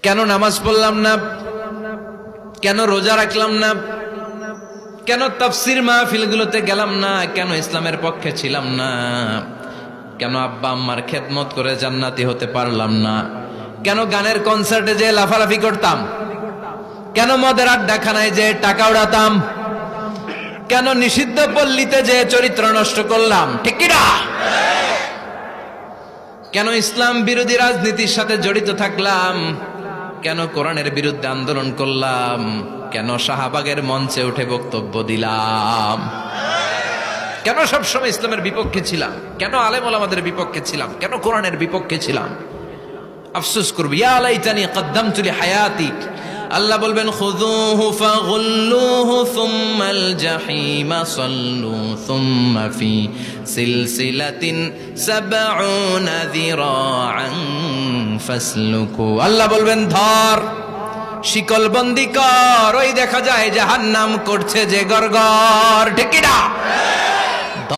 কেন নামাজ পড়লাম না, কেন রোজা রাখলাম না, কেন তাফসীর মাহফিলগুলোতে গেলাম না, কেন ইসলামের পক্ষে ছিলাম না, কেন আব্বা আম্মার খেদমত করে জান্নাতি হতে পারলাম না, কেন গানের কনসার্টে যে লাফালাফি করতাম, কেন মদের আড্ডাখানায় যে টাকা উড়াতাম, কেন নিষিদ্ধ পল্লীতে যে চরিত্র নষ্ট করলাম, ঠিক কি না? কেন ইসলাম বিরোধী রাজনীতির সাথে জড়িত থাকলাম, কেন কোরআনের বিরুদ্ধে আন্দোলন করলাম, কেন শাহবাগের মঞ্চে উঠে বক্তব্য দিলাম, কেন সবসময় ইসলামের বিপক্ষে ছিলাম, কেন আলেম ওলামাদের বিপক্ষে ছিলাম, কেন কোরআনের বিপক্ষে ছিলাম? আফসোস করব, ইয়া লাইতানি কদ্দামতু লিহায়াতি। আল্লাহ বলবেন খুযুহু ফাগুল্লুহু সুম্মাল জাহিমা সাল্লু সুম্মা ফি সিলসিলাতিন সাবউনা যিরাআন ফাসলুকু। আল্লাহ বলবেন ধর, শিকলবন্দি কর, ওই দেখা যায় জাহান্নাম করছে যে গরগর, ঠিক কি না?